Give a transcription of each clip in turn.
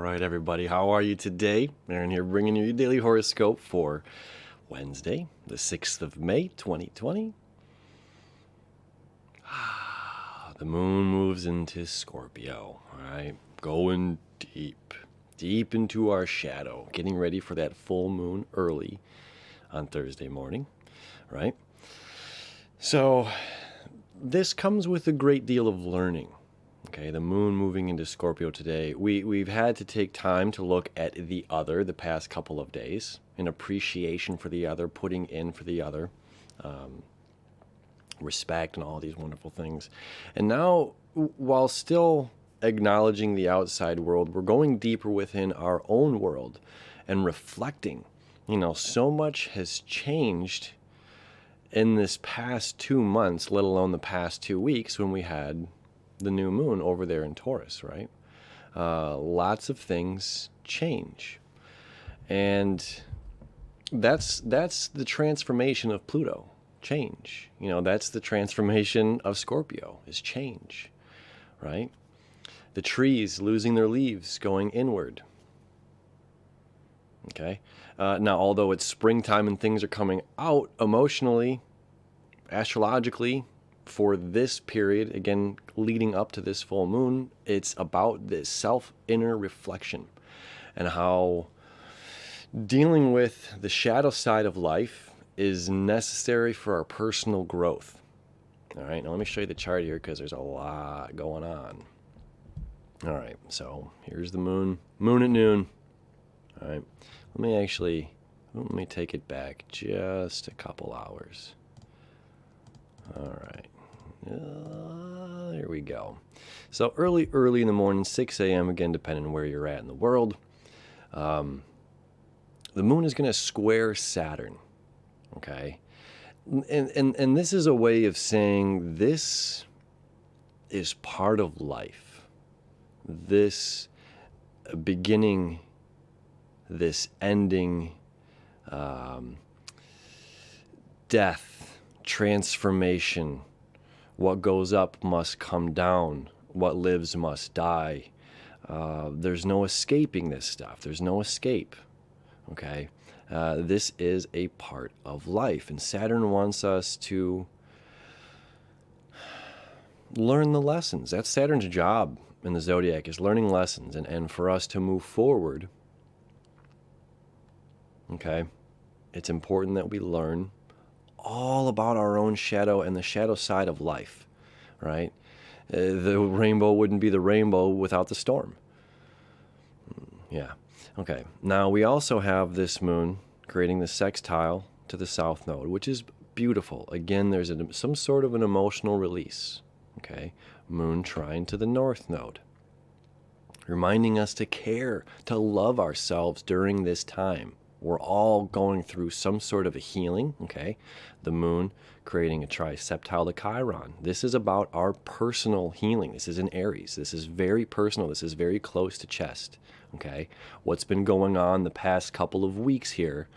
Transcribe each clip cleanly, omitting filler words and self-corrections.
right, everybody. How are you today? Aaron here bringing you your daily horoscope for Wednesday, the 6th of May, 2020. The moon moves into Scorpio, all right? Going deep into our shadow, getting ready for that full moon early on Thursday morning, right? So this comes with a great deal of learning. Okay, the moon moving into Scorpio today. We've had to take time to look at the other the past couple of days, in appreciation for the other, putting in for the other, respect and all these wonderful things. And now, while still acknowledging the outside world, we're going deeper within our own world and reflecting. So much has changed in this past 2 months, let alone the past 2 weeks when we had the new moon over there in Taurus, right? Lots of things change. And that's the transformation of Pluto, change. That's the transformation of Scorpio, is change, right? The trees losing their leaves, going inward. Okay? Now, although it's springtime and things are coming out emotionally, astrologically, for this period, again, leading up to this full moon, it's about this self-inner reflection and how dealing with the shadow side of life is necessary for our personal growth. All right, now let me show you the chart here because there's a lot going on. All right, so here's the moon at noon. All right, let me take it back just a couple hours. All right. There we go. So early in the morning, 6 a.m., again, depending on where you're at in the world, the moon is going to square Saturn, okay? And this is a way of saying this is part of life. This beginning, this ending, death, transformation. What goes up must come down. What lives must die. There's no escaping this stuff. There's no escape. Okay? This is a part of life. And Saturn wants us to learn the lessons. That's Saturn's job in the zodiac, is learning lessons. And for us to move forward, okay, it's important that we learn all about our own shadow and the shadow side of life, right? The rainbow wouldn't be the rainbow without the storm. Yeah. Okay. Now we also have this moon creating the sextile to the south node, which is beautiful. Again, there's some sort of an emotional release. Okay. Moon trine to the north node, reminding us to care, to love ourselves during this time. We're all going through some sort of a healing, okay? The moon creating a triseptile to Chiron. This is about our personal healing. This is in Aries. This is very personal. This is very close to chest, okay? What's been going on the past couple of weeks here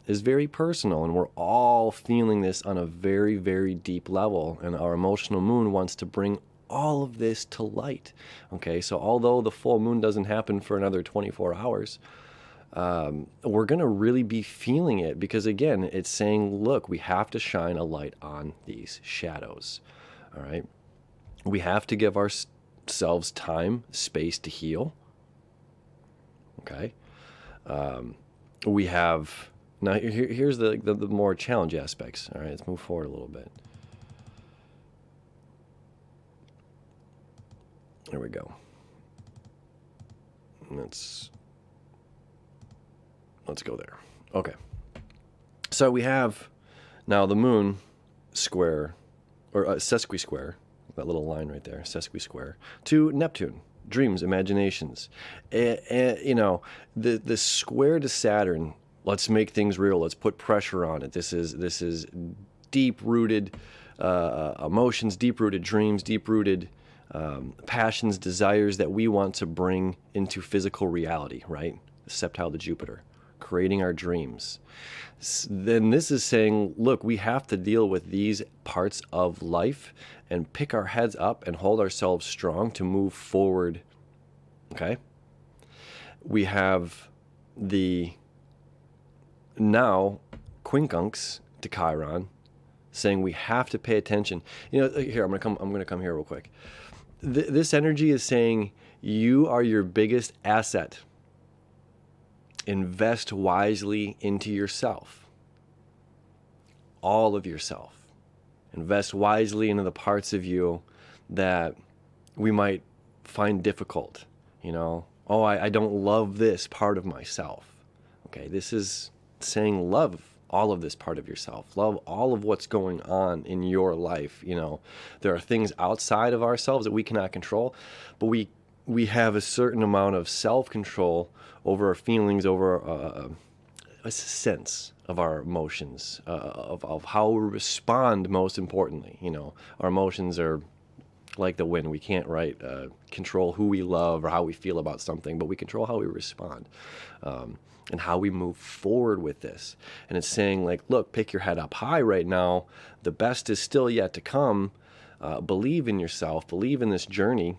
is very personal, and we're all feeling this on a very, very deep level, and our emotional moon wants to bring all of this to light, okay? So although the full moon doesn't happen for another 24 hours, we're going to really be feeling it because, again, it's saying, look, we have to shine a light on these shadows, all right? We have to give ourselves time, space to heal, okay? We have, now here's the more challenge aspects, all right? Let's move forward a little bit. There we go. Let's go there. Okay. So we have now the moon square, or sesqui-square, that little line right there, sesqui-square, to Neptune, dreams, imaginations. The square to Saturn, let's make things real. Let's put pressure on it. This is deep-rooted emotions, deep-rooted dreams, deep-rooted passions, desires that we want to bring into physical reality, right? The septile to Jupiter, creating our dreams. Then this is saying, look, we have to deal with these parts of life and pick our heads up and hold ourselves strong to move forward, okay? we have the now quincunx to Chiron, saying we have to pay attention. Here, I'm gonna come here real quick. This energy is saying you are your biggest asset. Invest wisely into yourself. All of yourself. Invest wisely into the parts of you that we might find difficult. Oh, I don't love this part of myself. Okay, this is saying love all of this part of yourself. Love all of what's going on in your life. There are things outside of ourselves that we cannot control, but we have a certain amount of self-control over our feelings, over a sense of our emotions, of how we respond. Most importantly, our emotions are like the wind. We can't control who we love or how we feel about something, but we control how we respond. And how we move forward with this. And it's saying, like, look, pick your head up high right now. The best is still yet to come. Believe in yourself. Believe in this journey.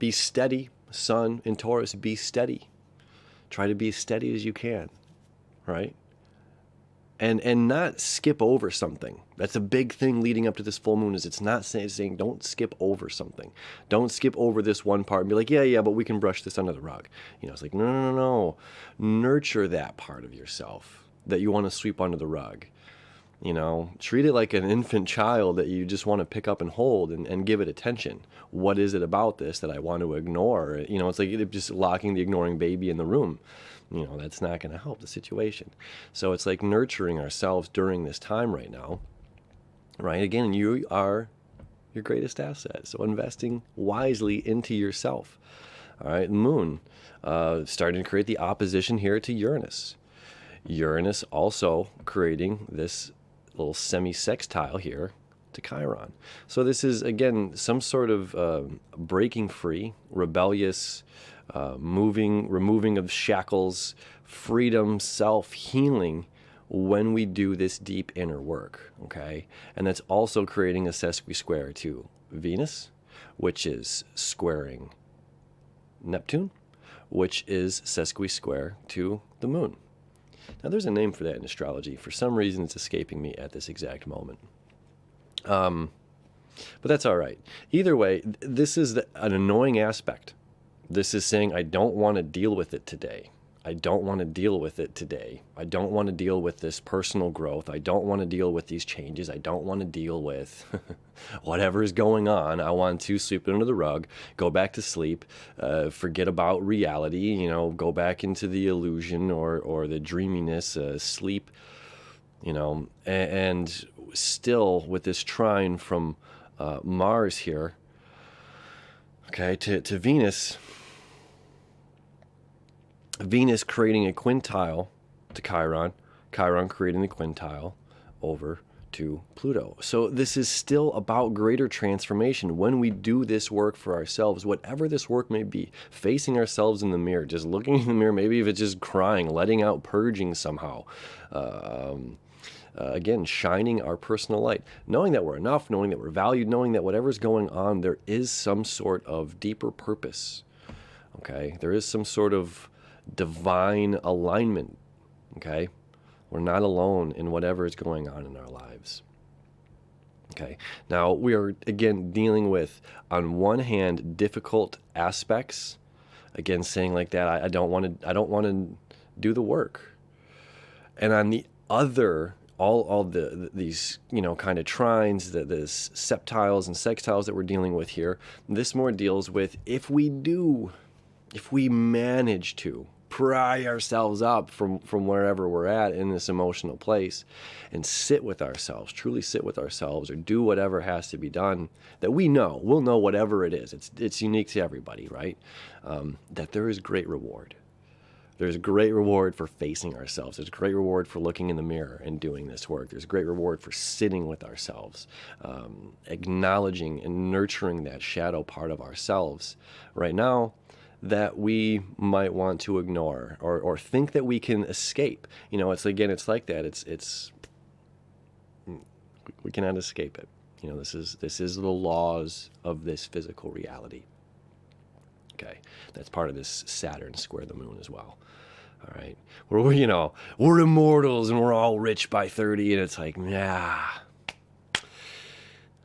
Be steady. Sun in Taurus, be steady. Try to be as steady as you can, right? And not skip over something. That's a big thing leading up to this full moon. Is it's not saying don't skip over something. Don't skip over this one part and be like, yeah, but we can brush this under the rug. It's like, no. Nurture that part of yourself that you want to sweep under the rug. Treat it like an infant child that you just want to pick up and hold and give it attention. What is it about this that I want to ignore? It's like just locking the ignoring baby in the room. That's not going to help the situation. So it's like nurturing ourselves during this time right now, right? Again, you are your greatest asset. So investing wisely into yourself. All right, moon, starting to create the opposition here to Uranus. Uranus also creating this little semi-sextile here to Chiron. So this is, again, some sort of breaking free, rebellious, removing of shackles, freedom, self-healing when we do this deep inner work, okay? And that's also creating a sesqui-square to Venus, which is squaring Neptune, which is sesqui-square to the moon. Now, there's a name for that in astrology. For some reason, it's escaping me at this exact moment. But that's all right. Either way, this is an annoying aspect. This is saying, I don't want to deal with it today. I don't want to deal with it today. I don't want to deal with this personal growth. I don't want to deal with these changes. I don't want to deal with whatever is going on. I want to sweep it under the rug, go back to sleep, forget about reality, go back into the illusion or the dreaminess, sleep, and still with this trine from Mars here, okay, to Venus. Venus creating a quintile to Chiron, Chiron creating the quintile over to Pluto. So this is still about greater transformation when we do this work for ourselves, whatever this work may be, facing ourselves in the mirror, just looking in the mirror, maybe if it's just crying, letting out, purging somehow. Again, shining our personal light, knowing that we're enough, knowing that we're valued, knowing that whatever's going on, there is some sort of deeper purpose. Okay, there is some sort of divine alignment. Okay, we're not alone in whatever is going on in our lives. Okay, now we are again dealing with, on one hand, difficult aspects. Again, saying like that, I don't want to do the work, and on the other, all these kind of trines, the septiles and sextiles that we're dealing with here. This more deals with if we manage to pry ourselves up from wherever we're at in this emotional place and sit with ourselves, truly sit with ourselves, or do whatever has to be done that we'll know whatever it is. It's unique to everybody, right? That there is great reward. There's great reward for facing ourselves. There's great reward for looking in the mirror and doing this work. There's great reward for sitting with ourselves, acknowledging and nurturing that shadow part of ourselves right now that we might want to ignore or think that we can escape. It's like that. It's we cannot escape it. This is the laws of this physical reality. Okay, that's part of this Saturn square the moon as well. All right, we're immortals and we're all rich by 30, and it's like, nah,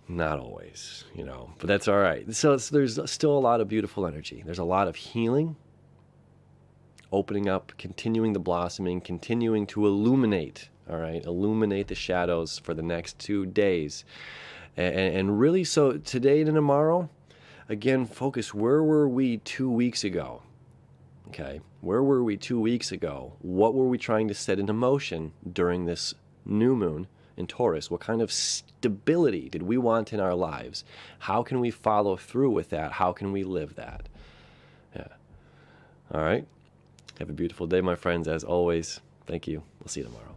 not always, but that's all right. So there's still a lot of beautiful energy. There's a lot of healing, opening up, continuing the blossoming, continuing to illuminate. All right, illuminate the shadows for the next 2 days, and really, so today and tomorrow. Again, focus, where were we 2 weeks ago? Okay, where were we 2 weeks ago? What were we trying to set into motion during this new moon in Taurus? What kind of stability did we want in our lives? How can we follow through with that? How can we live that? Yeah. All right. Have a beautiful day, my friends. As always, thank you. We'll see you tomorrow.